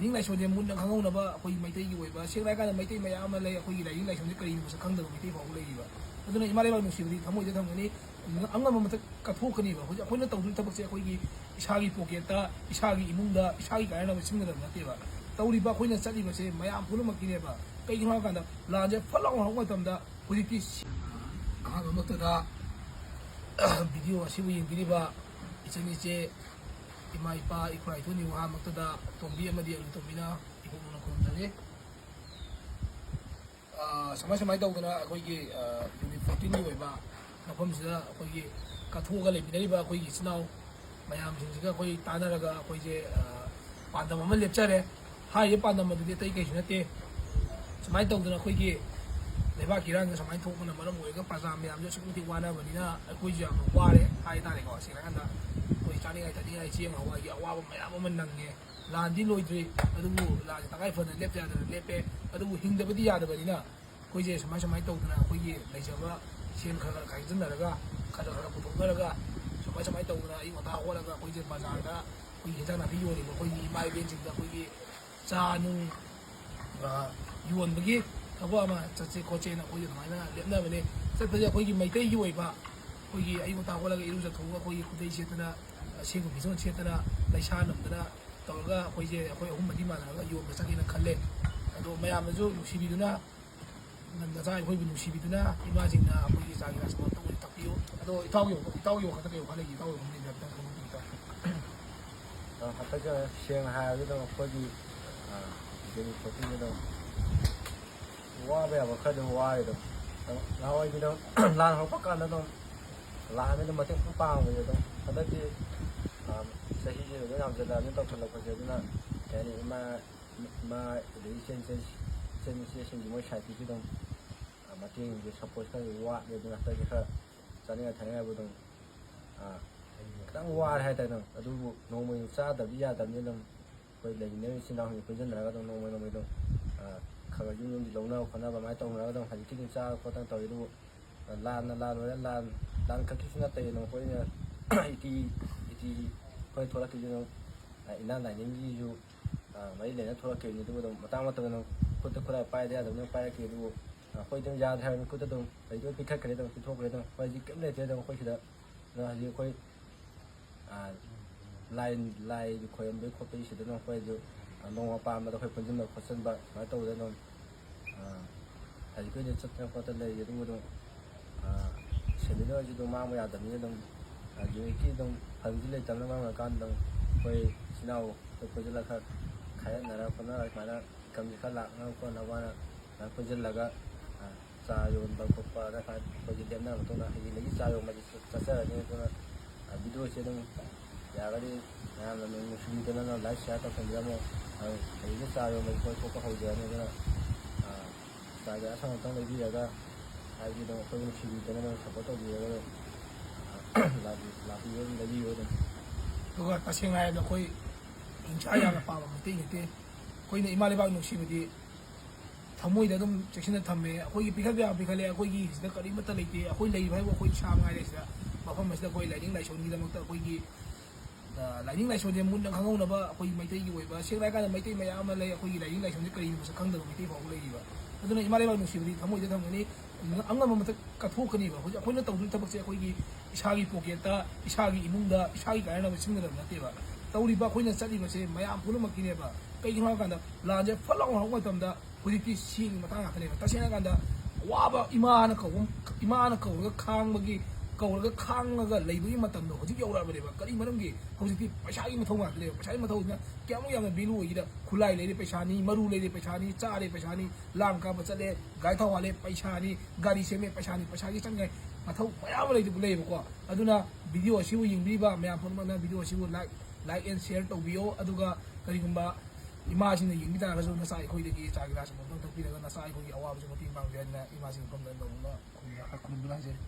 ꯂꯥꯏꯅꯤꯡ ꯂꯥꯏꯁꯣꯟꯁꯦ ꯃꯨꯟꯅ ꯈꯪꯍꯧꯅꯕ ꯑꯩꯈꯣꯏꯒꯤ ꯃꯩꯇꯩꯒꯤ ꯑꯣꯏꯕ ꯁꯦꯡꯅ ꯍꯥꯏꯔꯀꯥꯟꯗ ꯃꯩꯇꯩ ꯃꯌꯥꯝ ꯑꯃ ꯂꯩ ꯑꯩꯈꯣꯏꯒꯤ ꯂꯥꯏꯅꯤꯡ ꯂꯥꯏꯁꯣꯟꯁꯦ ꯀꯔꯤꯅꯣ ꯃꯁꯛ ꯈꯪꯗꯕ ꯃꯩꯇꯩ ꯐꯥꯎꯕ ꯂꯩꯔꯤꯕ ꯑꯗꯨꯅ ꯏꯃꯥ ꯂꯩꯕꯥꯛ ꯅꯨꯡꯁꯤꯕꯗꯤ ꯊꯃꯣꯏꯗ ꯊꯝꯒꯅꯤ ꯑꯉꯝꯕ ꯃꯊꯛ ꯀꯠꯊꯣꯛꯀꯅꯤꯕ ꯍꯧꯖꯤꯛ ꯑꯩꯈꯣꯏꯅ ꯇꯧꯗꯣꯏ ꯊꯕꯛꯁꯦ ꯑꯩꯈꯣꯏꯒꯤ ꯏꯁꯥꯒꯤ ꯄꯣꯀꯦꯠꯇ ꯏꯁꯥꯒꯤ ꯏꯃꯨꯡꯗ ꯏꯁꯥꯒꯤ ꯀꯥꯟꯅꯅꯕ ꯁꯤꯖꯤꯟꯅꯗꯕ ꯅꯠꯇꯦꯕ ꯇꯧꯔꯤꯕ ꯑꯩꯈꯣꯏꯅ ꯆꯠꯂꯤꯕꯁꯦ ꯃꯌꯥꯝ ꯄꯨꯝꯅꯃꯛꯀꯤꯅꯦꯕ ꯀꯩꯒꯤꯅꯣ ꯍꯥꯏꯔꯀꯥꯟꯗ ꯂꯥꯟꯁꯦ ꯐꯠ ꯂꯥꯎꯅ ꯍꯧꯔꯛꯄ ꯃꯇꯝꯗ ꯍꯧꯖꯤꯛꯇꯤ ꯑꯍꯥꯟꯕ ꯃꯛꯇꯗ ꯚꯤꯗꯤꯑꯣ ꯑꯁꯤꯕꯨ ꯌꯦꯡꯕꯤꯔꯤꯕ ꯏꯆꯟ ꯏꯆꯦ ꯏꯃꯥ ꯏꯄꯥ ꯏꯄꯥ ꯏꯄꯨꯒꯤ ꯋꯥꯃꯛꯇꯗ ꯇꯣꯝꯕꯤ ꯑꯃꯗꯤ ꯑꯂꯨ ꯇꯣꯝꯕꯤꯅ ꯏꯍꯣꯡꯅ ꯈꯨꯔꯨꯝꯖꯔꯤ ꯁꯨꯃꯥꯏꯅ ꯇꯧꯗꯅ ꯑꯩꯈꯣꯏꯒꯤ ꯌꯨꯅꯤꯠ 14ꯒꯤ ꯑꯣꯏꯕ ꯃꯐꯝꯁꯤꯗ ꯑꯩꯈꯣꯏꯒꯤ ꯀꯠꯊꯣꯛꯑꯒ ꯂꯩꯃꯤꯟꯅꯔꯤꯕ ꯑꯩꯈꯣꯏꯒꯤ ꯏꯆꯤꯜ ꯏꯅꯥꯎ ꯃꯌꯥꯝꯁꯤꯡꯁꯤꯒ ꯑꯩꯈꯣꯏ ꯇꯥꯟꯅꯔꯒ ꯑꯩꯈꯣꯏꯁꯦ ꯄꯥꯟꯗꯝ ꯑꯃ ꯂꯦꯞꯆꯔꯦ ꯍꯥꯏꯔꯤꯕ ꯄꯥꯟꯗꯝ ꯑꯗꯨꯗꯤ ꯑꯇꯩ ꯀꯩꯁꯨ ꯅꯠꯇꯦ ꯁꯨꯃꯥꯏꯅ ꯇꯧꯗꯅ ꯑꯩꯈꯣꯏꯒꯤ ꯂꯩꯕꯥꯛꯀꯤ ꯏꯔꯥꯡꯁꯦ ꯁꯨꯃꯥꯏꯅ ꯊꯣꯛꯄꯅ ꯃꯔꯝ ꯑꯣꯏꯔꯒ ꯄ꯭ꯔꯖꯥ ꯃꯌꯥꯝꯁꯦ ꯑꯁꯨꯛꯀꯤ ꯃꯇꯤꯛ ꯋꯥꯅꯕꯅꯤꯅ ꯑꯩꯈꯣꯏꯁꯨ ꯌꯥꯝꯅ ꯋꯥꯔꯦ ꯍꯥꯏꯇꯥꯔꯦꯀꯣ ꯁꯦꯡꯅ ꯍꯥꯏꯔꯀꯥꯟꯗ ꯑꯩꯈꯣꯏ ꯆꯥꯅꯤꯡꯉꯥꯏ ꯊꯛꯅꯤꯡꯉꯥꯏ ꯆꯦꯡ ꯍꯋꯥꯏꯒꯤ ꯑꯋꯥꯕ ꯃꯌꯥꯝ ꯑꯃ ꯅꯪꯉꯦ ꯂꯥꯟꯗꯤ ꯂꯣꯏꯗ꯭ꯔꯤ ꯑꯗꯨꯕꯨ ꯂꯥꯟꯁꯦ ꯇꯉꯥꯏ ꯐꯗꯅ ꯂꯦꯞꯇ ꯌꯥꯗꯅ ꯂꯦꯞꯄꯦ ꯑꯗꯨꯕꯨ ꯍꯤꯡꯗꯕꯗꯤ ꯌꯥꯗꯕꯅꯤꯅ ꯑꯩꯈꯣꯏꯁꯦ ꯁꯨꯃꯥꯏꯅ ꯇꯧꯗꯅ ꯑꯩꯈꯣꯏꯒꯤ ꯂꯩꯖꯕ ꯁꯦꯟ ꯈꯔ ꯈꯥꯏꯖꯤꯟꯅꯔꯒ ꯈꯔ ꯄꯨꯊꯣꯛꯅꯔꯒ ꯁꯨꯃꯥꯏꯅ ꯇꯧꯗꯅ ꯑꯌꯨꯛ ꯉꯟꯇꯥ ꯍꯧꯒꯠꯂꯒ ꯑꯩꯈꯣꯏꯁꯦ ꯕꯖꯥꯔꯗ ꯑꯩꯈꯣꯏꯒꯤ ꯍꯦꯟꯖꯥꯡ ꯅꯥꯄꯤ ꯌꯣꯜꯂꯤꯕ ꯑꯩꯈꯣꯏꯒꯤ ꯏꯃꯥ ꯏꯕꯦꯟꯁꯤꯡꯗ ꯑꯩꯈꯣꯏꯒꯤ ꯆꯥ ꯅꯨꯡ ꯌꯣꯟꯕꯒꯤ ꯊꯕꯛ ꯑꯃ ꯆꯠꯁꯦ ꯈꯣꯠꯁꯦꯅ ꯑꯩꯈꯣꯏꯁꯦ ꯑꯗꯨꯃꯥꯏꯅ ꯂꯦꯞꯅꯕꯅꯦ ꯆꯠꯄꯁꯦ ꯑꯩꯈꯣꯏꯒꯤ ꯃꯩꯇꯩꯒꯤ ꯑꯣꯏꯕ ꯑꯩꯈꯣꯏꯒꯤ ꯑꯌꯨꯛ ꯉꯟꯇꯥ ꯍꯧꯒꯠꯂꯒ ꯏꯔꯨꯖꯊꯣꯛꯑꯒ ꯑꯩꯈꯣꯏꯒꯤ ꯈꯨꯗꯩ ꯁꯦꯠꯇꯅ ꯑꯁꯦꯡꯕ ꯐꯤꯖꯣꯜ ꯁꯦꯠꯇꯅ ꯂꯩꯁꯥ ꯅꯝꯗꯅ ꯇꯧꯔꯒ ꯑꯩꯈꯣꯏ ꯑꯍꯨꯝ ꯃꯔꯤ ꯃꯥꯟꯅꯔꯒ ꯌꯣꯟꯕ ꯆꯠꯒꯦꯅ ꯈꯜꯂꯦ ꯑꯗꯣ ꯃꯌꯥꯝꯅꯁꯨ ꯅꯨꯡꯁꯤꯕꯤꯗꯨꯅ ꯅꯆꯥ ꯑꯩꯈꯣꯏꯕꯨ ꯅꯨꯡꯁꯤꯕꯤꯗꯨꯅ ꯏꯃꯥꯁꯤꯡꯅ ꯑꯩꯈꯣꯏꯒꯤ ꯆꯥ ꯒꯤꯂꯥꯁ ꯑꯃꯇꯪ ꯑꯣꯏꯅ ꯊꯛꯄꯤꯌꯨ ꯑꯗꯣ ꯏꯇꯥꯎꯒꯤ ꯋꯥꯈꯜꯗ ꯀꯩ ꯋꯥꯈꯜ ꯂꯩꯒꯦ ꯏꯇꯥꯎꯒꯤ ꯋꯥꯈꯜ ꯂꯩꯕ ꯑꯝꯇꯪ ꯈꯪꯕꯤꯌꯨ ꯍꯟꯗꯛ ꯁꯦꯡꯅ ꯍꯥꯏꯔꯕꯗ ꯑꯩꯈꯣꯏꯒꯤ ꯌꯨꯅꯤꯠ 14 ꯑꯗꯨꯝ ꯋꯥꯕ ꯌꯥꯕ ꯈꯔ ꯑꯗꯨꯝ ꯋꯥꯔꯦ ꯑꯗꯨꯝ ꯅꯍꯥꯟꯋꯥꯏꯗꯤ ꯑꯗꯨꯝ ꯂꯥꯟ ꯍꯧꯔꯛꯄ ꯀꯥꯟꯗ ꯑꯗꯨꯝ ꯂꯥꯟꯅ ꯑꯗꯨꯝ ꯃꯇꯦꯡ ꯄꯥꯡꯕꯁꯦ ꯑꯗꯨꯝ ꯍꯟꯗꯛꯇꯤ ꯆꯍꯤꯁꯦ ꯑꯗꯨꯝ ꯌꯥꯝꯁꯤꯜꯂꯛꯑꯕꯅꯤꯅ ꯇꯧꯁꯤꯜꯂꯛꯄꯁꯦ ꯑꯗꯨꯅ ꯀꯩ ꯍꯥꯏꯅꯤ ꯏꯃꯥ ꯑꯗꯒꯤ ꯏꯆꯟ ꯏꯆꯦꯁꯤꯡꯒꯤ ꯃꯣꯏ ꯁꯥꯏꯠꯇꯒꯤ ꯑꯗꯨꯝ ꯃꯇꯦꯡꯁꯦ ꯁꯞꯄꯣꯔꯠ ꯈꯔ ꯋꯥꯠꯂꯦ ꯑꯗꯨꯅ ꯍꯟꯗꯛꯇꯤ ꯈꯔ ꯆꯥꯅꯤꯡꯉꯥꯏ ꯊꯛꯅꯤꯡꯉꯥꯏꯕꯨ ꯑꯗꯨꯝ ꯈꯤꯇꯪ ꯋꯥꯔꯦ ꯍꯥꯏꯇꯥꯔꯦ ꯑꯗꯨꯝ ꯑꯗꯨꯕꯨ ꯅꯣꯡꯃꯒꯤ ꯆꯥꯗꯕꯗꯤ ꯌꯥꯗꯕꯅꯤ ꯑꯗꯨꯝ ꯑꯩꯈꯣꯏ ꯂꯩꯃꯤꯟꯅꯔꯤꯕ ꯏꯆꯤꯜ ꯏꯅꯥꯎꯁꯤꯡ ꯄꯨꯟꯁꯤꯟꯅꯔꯒ ꯑꯗꯨꯝ ꯅꯣꯡꯃꯩ ꯑꯗꯨꯝ ꯈꯔ ꯌꯨꯝꯒꯤ ꯂꯧꯅꯕ ꯈꯣꯠꯅꯕ ꯑꯗꯨꯃꯥꯏꯅ ꯇꯧꯅꯔꯒ ꯑꯗꯨꯝ ꯍꯧꯖꯤꯛꯇꯤ ꯑꯗꯨꯝ ꯆꯥꯕ ꯈꯣꯠꯇꯅ ꯇꯧꯋꯤ ꯑꯗꯨꯕꯨ ꯂꯥꯟ ꯑꯣꯏꯔꯦ ꯂꯥꯟ ꯈꯛꯀꯤꯁꯨ ꯅꯠꯇꯦ ꯑꯗꯨꯝ ꯑꯩꯈꯣꯏꯅ ꯏꯇꯤ ꯑꯩꯈꯣꯏ ꯊꯣꯛꯂꯛꯈꯤꯕꯁꯤ ꯑꯗꯨꯝ ꯏꯅꯥ ꯂꯥꯏꯅꯤꯡꯒꯤꯁꯨ ꯃꯔꯤ ꯂꯩꯅ ꯊꯣꯛꯂꯛꯈꯤꯕꯅꯤ ꯑꯗꯨꯕꯨ ꯑꯗꯨꯝ ꯃꯇꯥꯡ ꯑꯗꯨꯝ ꯈꯨꯠꯇ ꯈꯨꯠꯂꯥꯏ ꯄꯥꯏꯗ ꯌꯥꯗꯕꯅꯤꯅ ꯄꯥꯏꯔꯛꯈꯤ ꯑꯗꯨꯕꯨ ꯑꯩꯈꯣꯏ ꯑꯗꯨꯝ ꯌꯥꯗ꯭ꯔꯦ ꯍꯥꯏꯕꯅꯤ ꯈꯨꯠꯇ ꯑꯗꯨꯝ ꯂꯩꯗꯣꯏ ꯄꯤꯈꯠꯈ꯭ꯔꯦ ꯑꯗꯨꯝ ꯄꯤꯊꯣꯛꯈ꯭ꯔꯦ ꯑꯗꯨꯝ ꯍꯧꯖꯤꯛ ꯀꯔꯤꯝ ꯂꯩꯇ꯭ꯔꯦ ꯑꯗꯨꯝ ꯑꯩꯈꯣꯏ ꯁꯤꯗ ꯍꯧꯖꯤꯛ ꯑꯩꯈꯣꯏ ꯂꯥꯏ ꯈꯣꯏꯔꯝꯕꯒꯤ ꯈꯣꯠꯄꯒꯤ ꯁꯤꯗ ꯑꯗꯨꯝ ꯑꯩꯈꯣꯏꯁꯨ ꯅꯣꯡꯃ ꯄꯥꯟꯕꯗ ꯑꯩꯈꯣꯏ ꯄꯨꯟꯁꯤꯟꯕ ꯈꯣꯠꯆꯟꯕ ꯁꯨꯃꯥꯏꯅ ꯇꯧꯕꯗ ꯑꯗꯨꯝ ꯍꯧꯖꯤꯛꯀꯤ ꯑꯣꯏꯅ ꯆꯠꯇꯅ ꯈꯣꯠꯇꯅ ꯂꯩꯔꯤ ꯑꯗꯨꯕꯨ ꯑꯗꯨꯝ ꯁꯦꯟꯃꯤꯠꯂꯣꯟꯁꯤ ꯑꯗꯨꯝ ꯃꯥꯡꯕ ꯌꯥꯗꯕꯅꯤꯅ ꯑꯗꯨꯝ ꯌꯨꯅꯤꯠꯀꯤ ꯑꯗꯨꯝ ꯐꯟꯁꯤ ꯂꯩꯇꯕꯅ ꯃꯔꯝ ꯑꯣꯏꯔꯀꯥꯟꯗ ꯑꯗꯨꯝ ꯑꯩꯈꯣꯏ ꯏꯆꯤꯜ ꯏꯅꯥꯎ ꯑꯩꯈꯣꯏ ꯄꯨꯟꯁꯤꯜꯂꯒ ꯈꯔ ꯈꯥꯏꯒꯠꯅꯔ ꯈꯣꯠꯅꯔ ꯁꯨꯃꯥꯏꯅ ꯏꯟꯀꯝꯁꯤ ꯈꯔ ꯂꯥꯛꯅꯕ ꯈꯣꯠꯅꯕꯅ ꯁꯨꯃꯥꯏꯅ ꯄꯨꯟꯁꯤꯜꯂꯒ ꯆꯥ ꯌꯣꯟꯕ ꯈꯣꯠꯄ ꯑꯩꯈꯣꯏꯁꯤ ꯂꯦꯞꯅꯔ ꯃꯇꯨꯡꯗ ꯍꯌꯦꯡꯗꯒꯤ ꯆꯥ ꯌꯣꯟꯕꯁꯤ ꯆꯠꯆꯔꯅꯤ ꯑꯗꯨꯅ ꯚꯤꯗꯤꯑꯣꯁꯤ ꯑꯗꯨꯝ ꯌꯥꯔꯒꯗꯤ ꯃꯌꯥꯝꯅ ꯅꯨꯡꯁꯤꯕꯤꯗꯅ ꯂꯥꯏꯛ ꯁꯤꯌꯥꯔ ꯇꯧꯁꯟꯕꯤꯔꯝꯃꯣ ꯍꯌꯦꯡꯗꯤ ꯆꯥ ꯌꯣꯟꯕꯁꯤ ꯑꯩꯈꯣꯏ ꯊꯣꯛꯄ ꯍꯧꯖꯔꯅꯤ ꯑꯗꯨꯅ ꯆꯥ ꯒꯤꯂꯥꯁ ꯑꯃꯇꯪ ꯂꯩꯕꯤꯔꯒ ꯍꯥꯏꯕꯗꯤ ꯑꯗꯨꯝ ꯑꯩꯈꯣꯏꯕꯨ ꯅꯨꯡꯁꯤꯕꯤꯗꯅ ꯑꯗꯨꯝ ꯁꯞꯄꯣꯔꯠ ꯇꯧꯕꯤꯔꯒ ꯂꯥꯛꯄꯤꯌꯣ ꯑꯗꯨꯝ ꯂꯩꯕꯤꯌꯣ ꯑꯗꯨꯝ ꯑꯗꯨꯒ ꯇꯁꯦꯡꯅ ꯍꯥꯏꯔꯕꯗ ꯑꯩꯈꯣꯏ ꯍꯤꯡꯁꯥ ꯌꯥꯝꯅ ꯄꯥꯝꯕ ꯃꯩꯇꯩ ꯅꯠꯇꯦ ꯑꯩꯈꯣꯏꯅ ꯏꯃꯥ ꯂꯩꯕꯥꯛ ꯅꯨꯡꯁꯤꯕꯗꯤ ꯊꯃꯣꯏꯗ ꯑꯗꯨꯝ ꯆꯦꯛꯁꯤꯟꯅ ꯊꯝꯃꯦ ꯑꯩꯈꯣꯏꯒꯤ ꯄꯤꯈꯠꯄ ꯌꯥꯕ ꯄꯤꯈꯠꯂꯦ ꯑꯩꯈꯣꯏꯒꯤ ꯁꯤꯗ ꯀꯔꯤꯃꯠꯇ ꯂꯩꯇꯦ ꯑꯩꯈꯣꯏ ꯂꯩꯕ ꯍꯥꯏꯕꯨ ꯑꯩꯈꯣꯏ ꯏꯁꯥ ꯃꯉꯥꯏꯔꯦ ꯁꯤꯗ ꯃꯐꯝ ꯑꯁꯤꯗ ꯑꯩꯈꯣꯏ ꯂꯥꯏꯅꯤꯡ ꯂꯥꯏꯁꯣꯟꯒꯤꯗꯃꯛꯇ ꯑꯩꯈꯣꯏꯒꯤ ꯂꯥꯏꯅꯤꯡ ꯂꯥꯏꯁꯣꯟꯁꯦ ꯃꯨꯟꯅ ꯈꯪꯍꯧꯅꯕ ꯑꯩꯈꯣꯏꯒꯤ ꯃꯩꯇꯩꯒꯤ ꯑꯣꯏꯕ ꯁꯦꯡꯅ ꯍꯥꯏꯔꯀꯥꯟꯗ ꯃꯩꯇꯩ ꯃꯌꯥꯝ ꯑꯃ ꯂꯩ ꯑꯩꯈꯣꯏꯒꯤ ꯂꯥꯏꯅꯤꯡ ꯂꯥꯏꯁꯣꯟꯁꯦ ꯀꯔꯤꯅꯣ ꯃꯁꯛ ꯈꯪꯗꯕ ꯃꯩꯇꯩ ꯐꯥꯎꯕ ꯂꯩꯔꯤꯕ ꯑꯗꯨꯅ ꯏꯃꯥ ꯂꯩꯕꯥꯛ ꯅꯨꯡꯁꯤꯕꯗꯤ ꯊꯃꯣꯏꯗ ꯊꯝꯒꯅꯤ ꯑꯉꯝꯕ ꯃꯊꯛ ꯀꯠꯊꯣꯛꯀꯅꯤꯕ ꯍꯧꯖꯤꯛ ꯑꯩꯈꯣꯏꯅ ꯇꯧꯗꯣꯏ ꯊꯕꯛꯁꯦ ꯑꯩꯈꯣꯏꯒꯤ ꯏꯁꯥꯒꯤ ꯄꯣꯀꯦꯠꯇ ꯏꯁꯥꯒꯤ ꯏꯃꯨꯡꯗ ꯏꯁꯥꯒꯤ ꯀꯥꯟꯅꯅꯕ ꯁꯤꯖꯤꯟꯅꯗꯕ ꯅꯠꯇꯦꯕ ꯇꯧꯔꯤꯕ ꯑꯩꯈꯣꯏꯅ ꯆꯠꯂꯤꯕꯁꯦ ꯃꯌꯥꯝ ꯄꯨꯝꯅꯃꯛꯀꯤꯅꯦꯕ ꯀꯩꯒꯤꯅꯣ ꯍꯥꯏꯔꯀꯥꯟꯗ ꯂꯥꯟꯁꯦ ꯐꯠ ꯂꯥꯎꯅ ꯍꯧꯔꯛꯄ ꯃꯇꯝꯗ ꯍꯧꯖꯤꯛꯇꯤ ꯁꯤꯒꯤ ꯃꯇꯥꯡ ꯉꯥꯛꯇꯅꯦꯕ ꯇꯁꯦꯡꯅ ꯍꯥꯏꯔꯀꯥꯟꯗ ꯑꯋꯥꯕ ꯏꯃꯥꯅ ꯀꯧꯔꯒ ꯈꯥꯡꯉꯒ ꯂꯩꯕꯒꯤ ꯃꯇꯝꯗꯣ ꯍꯧꯖꯤꯛ ꯌꯧꯔꯛꯑꯕꯅꯦꯕ ꯀꯔꯤ ꯃꯔꯝꯒꯤ ꯍꯧꯖꯤꯛꯇꯤ ꯄꯩꯁꯥꯒꯤ ꯃꯊꯧ ꯉꯥꯛꯇꯅꯦꯕ ꯄꯩꯁꯥꯒꯤ ꯃꯊꯧꯁꯤꯅ ꯀꯌꯥꯃꯨꯛ ꯌꯥꯝꯅ ꯚꯦꯂꯨ ꯑꯣꯏꯒꯦꯗ ꯈꯨꯠꯂꯥꯏ ꯂꯩꯔꯦ ꯄꯩꯁꯥꯅꯤ ꯃꯔꯨ ꯂꯩꯔꯦ ꯄꯩꯁꯥꯅꯤ ꯆꯥꯔꯦ ꯄꯩꯁꯥꯅꯤ ꯂꯥꯡ ꯀꯥꯕ ꯆꯠꯂꯦ ꯒꯥꯔꯤ ꯊꯥꯎ ꯍꯥꯜꯂꯦ ꯄꯩꯁꯥꯅꯤ ꯒꯥꯔꯤ ꯁꯦꯝꯃꯦ ꯄꯩꯁꯥꯅꯤ ꯄꯩꯁꯥꯒꯤ ꯆꯪꯉꯥꯏ ꯃꯊꯧ ꯃꯌꯥꯝ ꯑꯃ ꯂꯩꯌꯦꯕꯀꯣ ꯑꯗꯨꯅ ꯚꯤꯗꯤꯑꯣ ꯑꯁꯤꯕꯨ ꯌꯦꯡꯕꯤꯔꯤꯕ ꯃꯌꯥꯝ ꯄꯨꯝꯅꯃꯛꯅ ꯚꯤꯗꯤꯑꯣ ꯑꯁꯤꯕꯨ ꯂꯥꯏꯛ ꯑꯦꯟ ꯁꯤꯌꯔ ꯇꯧꯕꯤꯌꯣ ꯑꯗꯨꯒ ꯀꯔꯤꯒꯨꯝꯕ ꯏꯃꯥꯁꯤꯡꯅ ꯌꯦꯡꯕꯤ ꯇꯥꯔꯒꯁꯨ ꯅꯆꯥ ꯑꯩꯈꯣꯏꯗꯒꯤ ꯆꯥ ꯒꯤꯂꯥꯁ ꯑꯃꯇꯪ ꯊꯛꯄꯤꯔꯒ ꯅꯆꯥ ꯑꯩꯈꯣꯏꯒꯤ ꯑꯋꯥꯕꯁꯨ ꯃꯇꯦꯡ ꯄꯥꯡꯕꯤꯌꯨ ꯍꯥꯏꯗꯅ ꯏꯃꯥꯁꯤꯡꯒꯤ ꯃꯐꯝꯗ ꯅꯣꯡꯃ ꯈꯨꯔꯨꯝꯗꯨꯅ ꯍꯥꯏꯖꯔꯤ